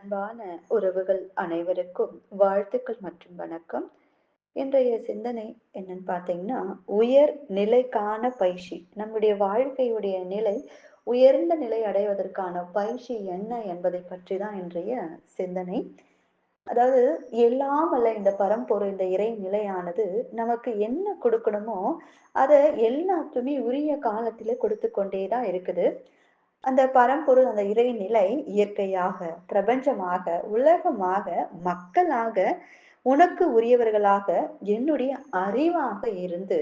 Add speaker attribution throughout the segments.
Speaker 1: அன்பான உறவுகள் அனைவருக்கும் வாழ்த்துக்கள் மற்றும் வணக்கம். இன்றைய சிந்தனை என்னன்னு பார்த்தீங்கன்னா, உயர் நிலைக்கான பயிற்சி. நம்முடைய வாழ்க்கையுடைய நிலை உயர்ந்த நிலை அடைவதற்கான பயிற்சி என்ன என்பதை பற்றி தான் இன்றைய சிந்தனை. அதாவது எல்லாம் வல்ல இந்த பரம்பொருள், இந்த இறை நிலையானது நமக்கு என்ன கொடுக்கணுமோ, அத எல்லாத்துக்குமே உரிய காலத்தில கொடுத்து கொண்டே தான் இருக்குது. அந்த பரம்பொருள், அந்த இறைநிலை இயற்கையாக, பிரபஞ்சமாக, உலகமாக, மக்களாக, உனக்கு உரியவர்களாக, என்னுடைய அறிவாக இருந்து,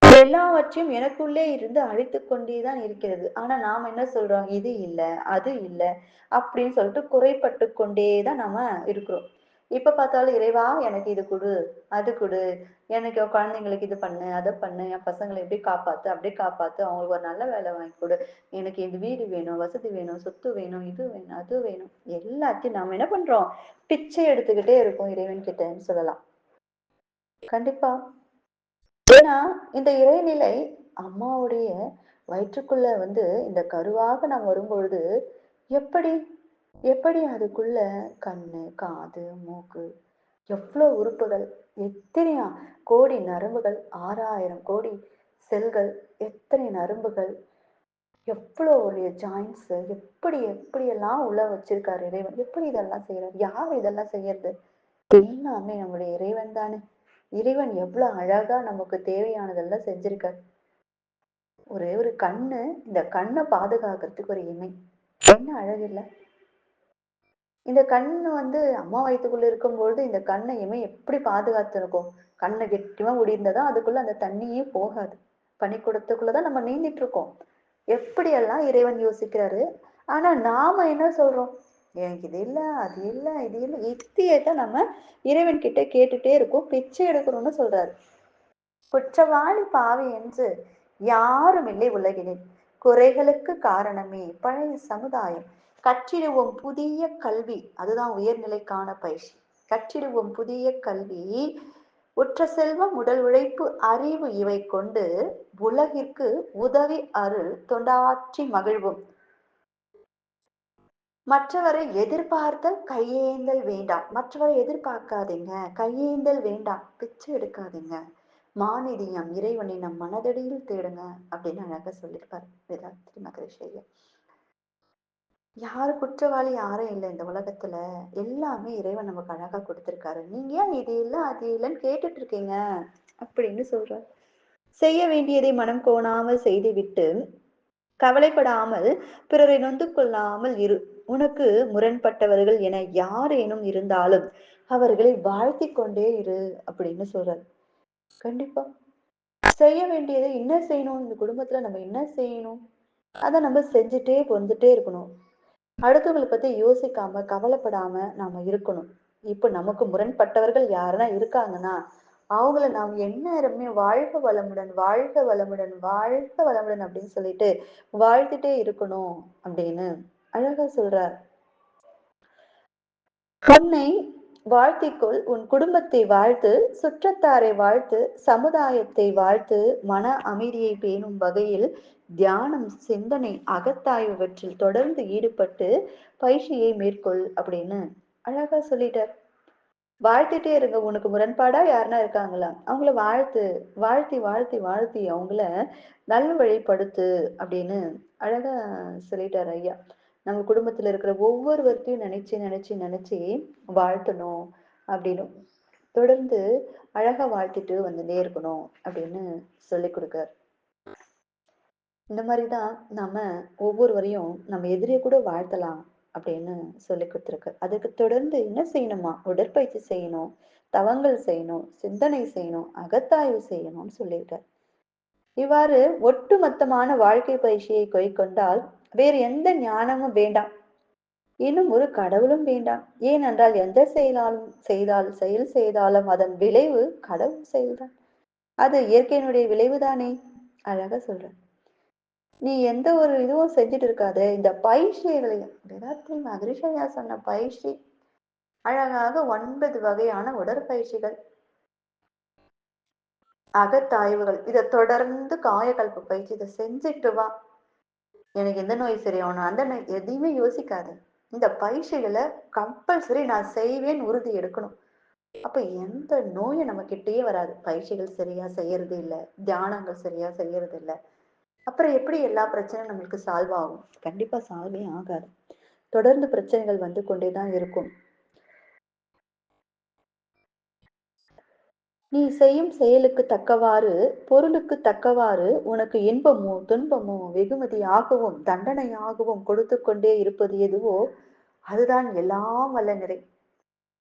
Speaker 1: எல்லாவற்றையும் எனக்குள்ளே இருந்து அழித்துக் கொண்டே தான் இருக்கிறது. ஆனா நாம என்ன சொல்றோம்? இது இல்ல, அது இல்ல, அப்படின்னு சொல்லிட்டு குறைபட்டுக் கொண்டே தான் நாம இருக்கிறோம். எப்ப பார்த்தாலும் இறைவா எனக்கு இது குடு, அது குடு, எனக்கு என் குழந்தைங்களுக்கு இது பண்ணு, அத பண்ணு, என் பசங்கள இப்படி காப்பாத்து, அப்படி காப்பாத்து, அவங்களுக்கு ஒரு நல்ல வேலை வாங்கி கொடு, எனக்கு இந்த வீடு வேணும், வசதி வேணும், சொத்து வேணும், இது வேணும், அது வேணும். எல்லாத்தையும் நாம என்ன பண்றோம்? பிச்சை எடுத்துக்கிட்டே இருக்கோம் இறைவன் கிட்டன்னு சொல்லலாம். கண்டிப்பா. ஏன்னா, இந்த இறைநிலை அம்மாவுடைய வயிற்றுக்குள்ள வந்து இந்த கருவாக நாம் வரும்பொழுது, எப்படி எப்படி அதுக்குள்ள கண்ணு, காது, மூக்கு, எவ்ளோ உறுப்புகள், எத்தனையா கோடி நரம்புகள், 6000 கோடி செல்கள், எத்தனை நரம்புகள், எவ்ளோ ஒரு ஜாயிண்ட்ஸ், எப்படி எப்படியெல்லாம் உள்ள வச்சிருக்காரு இறைவன். எப்படி இதெல்லாம் செய்றாரு? யார் இதெல்லாம் செய்யறது? எல்லாமே நம்முடைய இறைவன் தானே. இறைவன் எவ்வளவு அழகா நமக்கு தேவையானதெல்லாம் செஞ்சிருக்காரு. ஒரே ஒரு கண்ணு, இந்த கண்ண பாதுகாக்கிறதுக்கு ஒரு இமை. என்ன அழகு இல்ல? இந்த கண்ணு வந்து அம்மா வயித்துக்குள்ள இருக்கும்பொழுது, இந்த கண்ண இமை எப்படி பாதுகாத்திருக்கும்? கண்ண கெட்டியா மூடியிருந்தா தான் அதுக்குள்ள அந்த தண்ணியே போகாது. பனிக்கூடத்துக்குள்ள தான் நம்ம நீந்திட்டு இருக்கோம். எப்படியெல்லாம் இறைவன் யோசிக்கிறாரு. ஆனா நாம என்ன சொல்றோம்? எனக்கு இது இல்ல, அது இல்ல, இது இல்ல. இதையே தான் நம்ம இறைவன் கிட்ட கேட்டுட்டே இருக்கோம். பிச்சை எடுக்கணும்னு சொல்றாரு. குற்றவாளி பாவி என்று யாரும் இல்லை உலகினில். குறைகளுக்கு காரணமே பழைய சமுதாயம். கற்றிடுவோம் புதிய கல்வி. அதுதான் உயர்நிலைக்கான பயிற்சி. கற்றிடுவோம் புதிய கல்வி. உற்ற செல்வம், உடல் உழைப்பு, அறிவு இவை கொண்டு உலகிற்கு உதவி அருள் தொண்டாற்றி மகிழ்வோம். மற்றவரை எதிர்பார்த்தல் கையேந்தல் வேண்டாம். மற்றவரை எதிர்பார்க்காதீங்க. கையேந்தல் வேண்டாம். பிச்சை எடுக்காதீங்க. மானிடியம் இறைவனை நம் மனதடியில் தேடுங்க அப்படின்னு அழகா சொல்லியிருப்பார் வேதாத்ரி மகரிஷி ஐயா. யாரு குற்றவாளி யாரும் இல்லை இந்த உலகத்துல. எல்லாமே இறைவன் நமக்கு அழகா கொடுத்திருக்காரு. நீங்க ஏன் இது இல்ல அது இல்லைன்னு கேட்டுட்டு இருக்கீங்க அப்படின்னு சொல்றார். செய்ய வேண்டியதை மனம் கோணாமல் செய்துவிட்டு கவலைப்படாமல் பிறரை நொந்து கொள்ளாமல் இரு. உனக்கு முரண்பட்டவர்கள் என யாரேனும் இருந்தாலும் அவர்களை வாழ்த்திக் கொண்டே இரு அப்படின்னு சொல்றார். கண்டிப்பா செய்ய வேண்டியதை என்ன செய்யணும், இந்த குடும்பத்துல நம்ம என்ன செய்யணும், அதை நம்ம செஞ்சுட்டே வந்துட்டே இருக்கணும். அடுத்தவங்களை பத்தி யோசிக்காம கவலைப்படாம நாம இருக்கணும். இப்ப நமக்கு முரண்பட்டவர்கள் யாருன்னா இருக்காங்கன்னா அவங்கள நாம் எந்நேரமே வாழ்க வளமுடன், வாழ்க வளமுடன், வாழ்க வளமுடன் அப்படின்னு சொல்லிட்டு வாழ்த்துட்டே இருக்கணும் அப்படின்னு அழகா சொல்றார். உன்னை வாழ்த்திக்கொள், உன் குடும்பத்தை வாழ்த்து, சுற்றத்தாரை வாழ்த்து, சமுதாயத்தை வாழ்த்து, மன அமைதியை பேணும் வகையில் தியானம், சிந்தனை, அகத்தாய்வுவற்றில் தொடர்ந்து ஈடுபட்டு பயிற்சியை மேற்கொள் அப்படின்னு அழகா சொல்லிட்டார். வாழ்த்திட்டே இருங்க. உனக்கு முரண்பாடா யாருன்னா இருக்காங்களா? அவங்கள வாழ்த்து. வாழ்த்தி, வாழ்த்தி, வாழ்த்தி அவங்கள நல்வழிப்படுத்து அப்படின்னு அழகா சொல்லிட்டாரு ஐயா. நம்ம குடும்பத்துல இருக்கிற ஒவ்வொருவர்த்தையும் நினைச்சு, நினைச்சு, நினைச்சு வாழ்த்தணும் அப்படின்னு தொடர்ந்து அழகா வாழ்த்திட்டு வந்துட்டே இருக்கணும் அப்படின்னு சொல்லிக் கொடுக்காரு. இந்த மாதிரிதான் நம்ம ஒவ்வொருவரையும் நம்ம எதிரியை கூட வாழ்த்தலாம் அப்படின்னு சொல்லி கொடுத்துருக்கு. அதுக்கு தொடர்ந்து என்ன செய்யணுமா? உடற்பயிற்சி செய்யணும், தவங்கள் செய்யணும், சிந்தனை செய்யணும், அகத்தாய்வு செய்யணும்னு சொல்லியிருக்கார். இவ்வாறு ஒட்டுமொத்தமான வாழ்க்கை பயிற்சியை கைக்கொண்டால் வேறு எந்த ஞானமும் வேண்டாம். இன்னும் ஒரு கடவுளும் வேண்டாம். ஏனென்றால் எந்த செயல் செய்தாலும் அதன் விளைவு கடவுள் செயல்தான். அது இயற்கையினுடைய விளைவுதானே. அழகா சொல்றேன். நீ எந்த ஒரு இதுவும் செஞ்சுட்டு இருக்காத. இந்த பயிற்சிகளை வேதாத்ரி மகரிஷியா சொன்ன பயிற்சி அழகாக 9 வகையான உடற்பயிற்சிகள், அகத்தாய்வுகள். இதை தொடர்ந்து காயகல்ப பயிற்சி இதை செஞ்சுட்டு வா. எனக்கு எந்த நோய் சரியாகணும், அந்த நோய் எதையுமே யோசிக்காத. இந்த பயிற்சிகள கம்பல்சரி நான் செய்வேன் உறுதி எடுக்கணும். அப்ப எந்த நோயும் நம்ம கிட்டயே வராது. பயிற்சிகள் சரியா செய்யறது இல்ல. தியானங்கள் சரியா செய்யறது இல்ல. அப்புறம் எப்படி எல்லா பிரச்சனையும் நம்மளுக்கு சால்வ் ஆகும்? கண்டிப்பா சால்வே ஆகாது. தொடர்ந்து பிரச்சனைகள் வந்து கொண்டே தான் இருக்கும். நீ செய்யும் செயலுக்கு தக்கவாறு, பொருளுக்கு தக்கவாறு உனக்கு இன்பமோ, துன்பமோ, வெகுமதியாகவும், தண்டனையாகவும் கொடுத்துக் கொண்டே இருப்பது எதுவோ, அதுதான் எல்லாம் வல்ல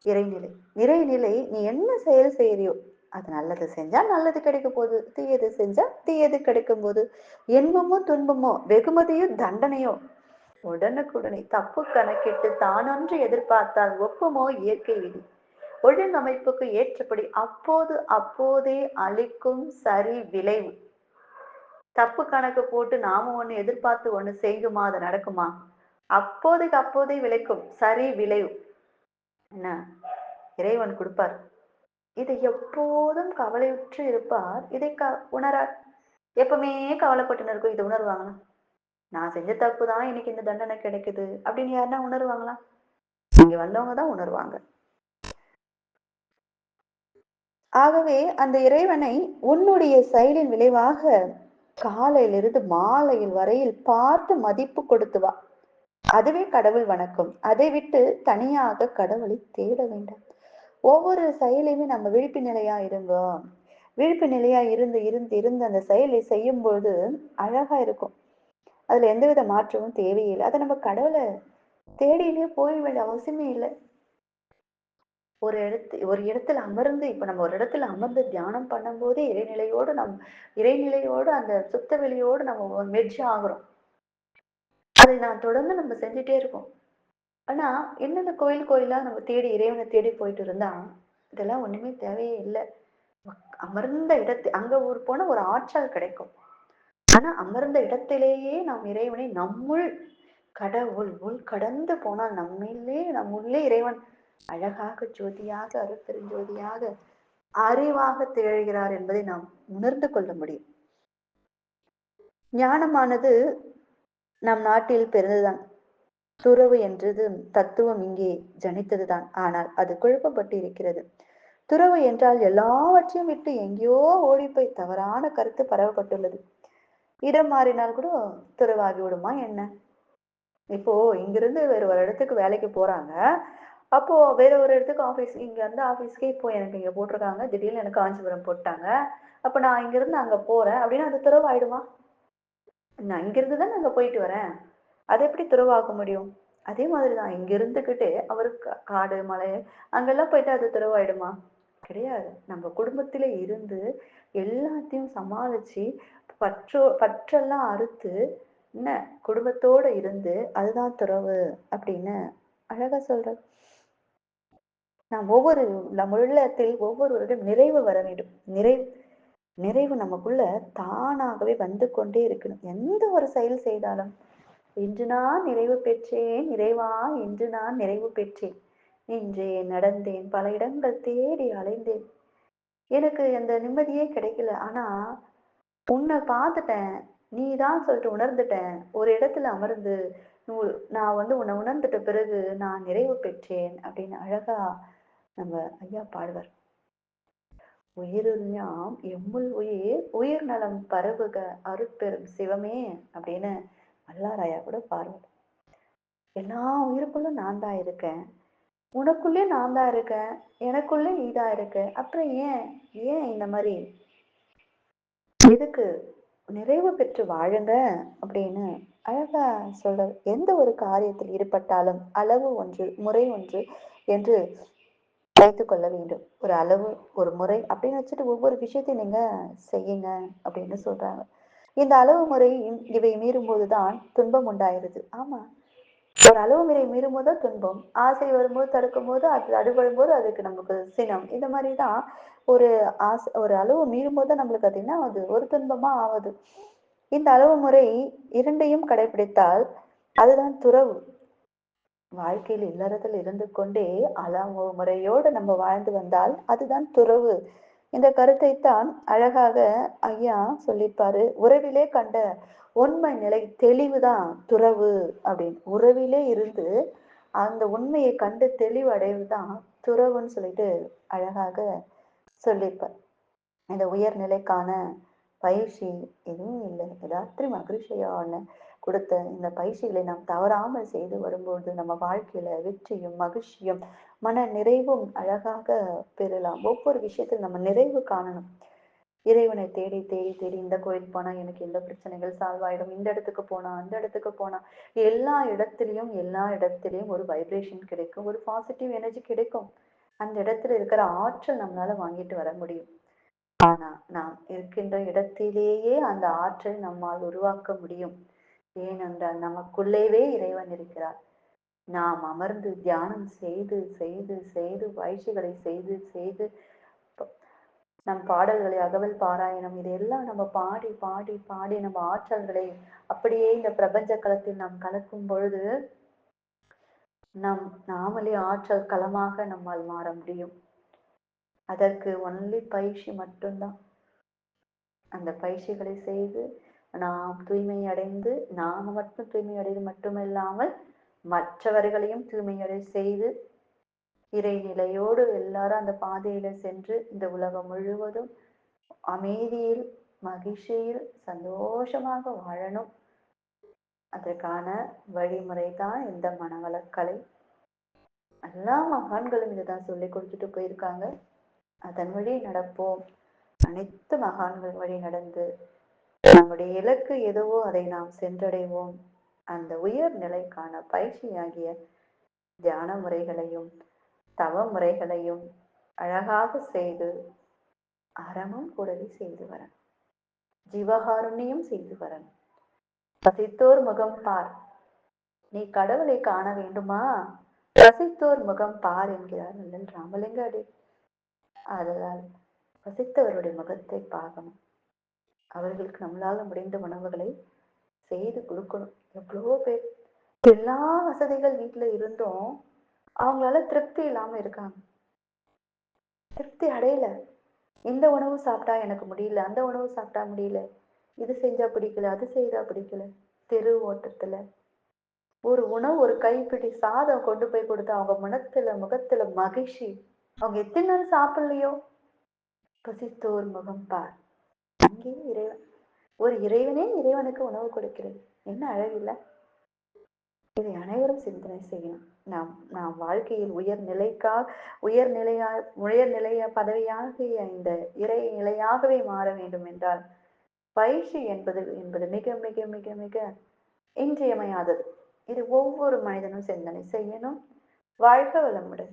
Speaker 1: இறைநிலை. இறைநிலை நீ என்ன செயல் செய்றியோ, அது நல்லது செஞ்சா நல்லது கிடைக்க போகுது. தீயது செஞ்சா தீயது கிடைக்கும் போது, இன்பமோ, துன்பமோ, வெகுமதியோ, தண்டனையோ உடனுக்குடனே தப்பு கணக்கிட்டு தானொன்று எதிர்பார்த்தால் ஒப்புமோ இயற்கை விதி. ஒழுங்கமைப்புக்கு ஏற்றபடி அப்போது அப்போதே அளிக்கும் சரி விளைவு. தப்பு கணக்கு போட்டு நாம ஒண்ணு எதிர்பார்த்து ஒண்ணு செய்யுமா? அது நடக்குமா? அப்போதைக்கு அப்போதே விளைக்கும் சரி விளைவு. என்ன? இறைவன் கொடுப்பார். இதை எப்போதும் கவலையுற்று இருப்பார். இதை உணரார். எப்பவுமே கவலைப்பட்டுன்னு இருக்கும். இதை உணர்வாங்களா? நான் செஞ்ச தப்பு தான் எனக்கு இந்த தண்டனை கிடைக்குது அப்படின்னு யாருன்னா உணர்வாங்களா? இங்க வந்தவங்க தான் உணர்வாங்க. ஆகவே அந்த இறைவனை உன்னுடைய செயலின் விளைவாக காலையிலிருந்து மாலையில் வரையில் பார்த்து மதிப்பு கொடுத்து வா. அதுவே கடவுள் வணக்கம். அதை விட்டு தனியாக கடவுளை தேட வேண்டாம். ஒவ்வொரு செயலையுமே நம்ம விழிப்பு நிலையா இருந்தோம். விழிப்பு நிலையா இருந்து இருந்து இருந்து அந்த செயலை செய்யும்போது அழகா இருக்கும். அதுல எந்தவித மாற்றமும் தேவையில்லை. அதை நம்ம கடவுளை தேடினே போக வேண்டிய அவசியமே இல்லை. ஒரு இடத்துல அமர்ந்து இப்ப நம்ம ஒரு இடத்துல அமர்ந்து தியானம் பண்ணும்போது இறைநிலையோடு அந்த சுத்த வெளியோடு நம்ம மெர்ஜ் ஆகுறோம். அதை நான் தொடர்ந்து நம்ம செஞ்சுட்டே இருக்கோம். ஆனா என்னென்ன கோயில் கோயிலா நம்ம தேடி இறைவனை தேடி போயிட்டு இருந்தா இதெல்லாம் ஒண்ணுமே தேவையே இல்லை. அமர்ந்த இடத்து அங்க ஒரு போன ஒரு ஆற்றல் கிடைக்கும். ஆனா அமர்ந்த இடத்திலேயே நாம் இறைவனை நம்முள் கடவுள் உள் கடந்து போனால் நம்முள்ளே இறைவன் அழகாக ஜோதியாக அருட்பெருஞ்சோதியாக அறிவாக திகழ்கிறார் என்பதை நாம் உணர்ந்து கொள்ள முடியும். ஞானமானது நம் நாட்டில் பிறந்துதான். துறவு என்றது தத்துவம் இங்கே ஜனித்ததுதான். ஆனால் அது குழப்பப்பட்டு இருக்கிறது. துறவு என்றால் எல்லாவற்றையும் விட்டு எங்கேயோ ஓடிப்போய் தவறான கருத்து பரவப்பட்டுள்ளது. இடம் மாறினால் கூட துறவாகி விடுமா என்ன? இப்போ இங்கிருந்து வேற ஒரு இடத்துக்கு வேலைக்கு போறாங்க. அப்போ வேற ஒரு இடத்துக்கு இங்க இருந்து ஆபீஸ்க்கே இப்போ எனக்கு இங்க போட்டிருக்காங்க. திடீர்னு எனக்கு காஞ்சிபுரம் போட்டாங்க. அப்ப நான் இங்கிருந்து அங்க போறேன் அப்படின்னா அது துறவு ஆயிடுமா? நான் இங்கிருந்து தான் அங்க போயிட்டு வரேன். அது எப்படி துறவாக்க முடியும்? அதே மாதிரிதான் இங்க இருந்துகிட்டே அவரு காடு, மலை அங்கெல்லாம் போயிட்டு அது துறவாயிடுமா? கிடையாது. நம்ம குடும்பத்திலே இருந்து எல்லாத்தையும் சமாளிச்சு பற்றெல்லாம் அறுத்து என்ன குடும்பத்தோட இருந்து அதுதான் துறவு அப்படின்னு அழகா சொல்றார். நாம் நம் உள்ளத்தில் ஒவ்வொருவரிடம் நிறைவு வர வேண்டும். நிறைவு நமக்குள்ள தானாகவே வந்து கொண்டே இருக்கணும். எந்த ஒரு செயல் செய்தாலும் இன்று நான் நிறைவு பெற்றேன் இறைவா, இன்று நான் நிறைவு பெற்றேன். நின்றேன், நடந்தேன், பல இடங்கள் தேடி அலைந்தேன். எனக்கு அந்த நிம்மதியே கிடைக்கல. ஆனா உன்னை பார்த்துட்டேன். நீ தான் சொல்லிட்டு உணர்ந்துட்டேன். ஒரு இடத்துல அமர்ந்து நான் வந்து உன்னை உணர்ந்துட்ட பிறகு நான் நிறைவு பெற்றேன் அப்படின்னு அழகா நம்ம ஐயா பாடுவார். உயிருள்ஞாம் எம்முள் உயிர் நலம் பரவுக அருட்பெரும் சிவமே அப்படின்னு வல்லாராயா கூட பாடுவார். எல்லா உயிருக்குள்ளும் நான் தான் இருக்கேன். உனக்குள்ளே நான் தான் இருக்கேன். எனக்குள்ளே நீ தான் இருக்க. அப்புறம் ஏன் ஏன் இந்த மாதிரி எதுக்கு நிறைவு பெற்று வாழுங்க அப்படின்னு அழகா சொல்ற. எந்த ஒரு காரியத்தில் ஈடுபட்டாலும் அளவு ஒன்று முறை ஒன்று என்று வைத்துக் கொள்ள வேண்டும். ஒரு அளவு ஒரு முறை அப்படின்னு வச்சுட்டு ஒவ்வொரு விஷயத்தையும் நீங்க செய்யுங்க அப்படின்னு சொல்றாங்க. இந்த அளவு முறை இவை மீறும் போதுதான் துன்பம் உண்டாயிருது. ஆமா, ஒரு அளவு முறை மீறும் போது துன்பம், ஆசை வரும்போது தடுக்கும் போது அது அறுபடும் போது அதுக்கு நமக்கு சினம். இந்த மாதிரிதான் ஒரு ஒரு அளவு மீறும் போது நம்மளுக்கு அது என்ன ஆகுது? ஒரு துன்பமா ஆகுது. இந்த அளவு முறை இரண்டையும் கடைபிடித்தால் அதுதான் துறவு. வாழ்க்கையில் இல்லறத்தில் இருந்து கொண்டே அளவு முறையோடு நம்ம வாழ்ந்து வந்தால் அதுதான் துறவு. இந்த கருத்தைத்தான் அழகாக ஐயா சொல்லியிருப்பாரு. உறவிலே கண்ட உண்மை நிலை தெளிவுதான் துறவு அப்படின்னு. உறவிலே இருந்து அந்த உண்மையை கண்டு தெளிவடைவு தான் துறவுன்னு சொல்லிட்டு அழகாக சொல்லியிருப்பார். இந்த உயர்நிலைக்கான பயிற்சி எதுவும் இல்லை. ராத்திரி மகிழ்ச்சியான கொடுத்த இந்த பயிற்சிகளை நாம் தவறாமல் செய்து வரும்போது நம்ம வாழ்க்கையில வெற்றியும் மகிழ்ச்சியும் மன நிறைவும் அழகாக பெறலாம். ஒவ்வொரு விஷயத்தில் நம்ம நிறைவு காணணும். இறைவனை தேடி தேடி தேடி இந்த கோயில் போனா எனக்கு இந்த பிரச்சனைகள் சால்வ் ஆயிடும், இந்த இடத்துக்கு போனா அந்த இடத்துக்கு போனா எல்லா இடத்துலயும் ஒரு வைப்ரேஷன் கிடைக்கும், ஒரு பாசிட்டிவ் எனர்ஜி கிடைக்கும். அந்த இடத்துல இருக்கிற ஆற்றல் நம்மளால வாங்கிட்டு வர முடியும். ஆனா நாம் இருக்கின்ற இடத்திலேயே அந்த ஆற்றலை நம்மால் உருவாக்க முடியும். ஏனென்றால் நமக்குள்ளேவே இறைவன் இருக்கிறார். நாம் அமர்ந்து தியானம் செய்து செய்து செய்து பயிற்சிகளை செய்து செய்து நம் பாடல்களை அகவல் பாராயணம் இதையெல்லாம் நம்ம பாடி பாடி பாடி நம்ம ஆற்றல்களை அப்படியே இந்த பிரபஞ்ச களத்தில் நாம் கலக்கும் பொழுது நாமளே ஆற்றல் களமாக நம்மால் மாற முடியும். அதற்கு ஒன்லி பயிற்சி மட்டும்தான். அந்த பயிற்சிகளை செய்து நாம் தூய்மை அடைந்து நாம மட்டும் தூய்மை அடைவது மட்டுமில்லாமல் மற்றவர்களையும் தூய்மையடை செய்து இறைநிலையோடு எல்லாரும் அந்த பாதையில சென்று இந்த உலகம் முழுவதும் அமைதியில் மகிழ்ச்சியில் சந்தோஷமாக வாழணும். அதற்கான வழிமுறை தான் இந்த மனவளக்கலை. எல்லா மகான்களும் இதுதான் சொல்லி கொடுத்துட்டு போயிருக்காங்க. அதன் வழி நடப்போம். அனைத்து மகான்கள் வழி நடந்து நம்முடைய இலக்கு எதுவோ அதை நாம் சென்றடைவோம். அந்த உயர் நிலைக்கான பயிற்சியாகிய தியான முறைகளையும் தவ முறைகளையும் அழகாக செய்து அறமும் கூடவே செய்து வரணும். ஜீவகாருண்யம் செய்து வரணும். பசித்தோர் முகம் பார். நீ கடவுளை காண வேண்டுமா? பசித்தோர் முகம் பார் என்கிறார் வள்ளல் ராமலிங்க அடி. அதனால் பசித்தவருடைய முகத்தை பார்க்கணும். அவர்களுக்கு நம்மளால முடிந்த உணவுகளை செய்து கொடுக்கணும். எவ்வளவோ பேர் எல்லா வசதிகள் வீட்டுல இருந்தும் அவங்களால திருப்தி இல்லாம இருக்காங்க. திருப்தி அடையல. இந்த உணவு சாப்பிட்டா எனக்கு முடியல, அந்த உணவு சாப்பிட்டா முடியல, இது செஞ்சா பிடிக்கல, அது செய்தா பிடிக்கல. தெரு ஓட்டத்துல ஒரு உணவு, ஒரு கைப்பிடி சாதம் கொண்டு போய் கொடுத்தா அவங்க முகத்துல மகிழ்ச்சி. அவங்க எத்தனை நாள் சாப்பிடலையோ பசித்தோர் முகம் பார். அங்கேயே இறைவன், ஒரு இறைவனே இறைவனுக்கு உணவு கொடுக்கிறது. என்ன அழகில்ல. இதை அனைவரும் சிந்தனை செய்யணும். நாம் நாம் வாழ்க்கையில் உயர்நிலைய பதவியாகிய இந்த இறை நிலையாகவே மாற வேண்டும் என்றால் பயிற்சி என்பது மிக மிக மிக மிக இன்றியமையாதது. இது ஒவ்வொரு மனிதனும் சிந்தனை செய்யணும். வாழ்க வளமுடன்.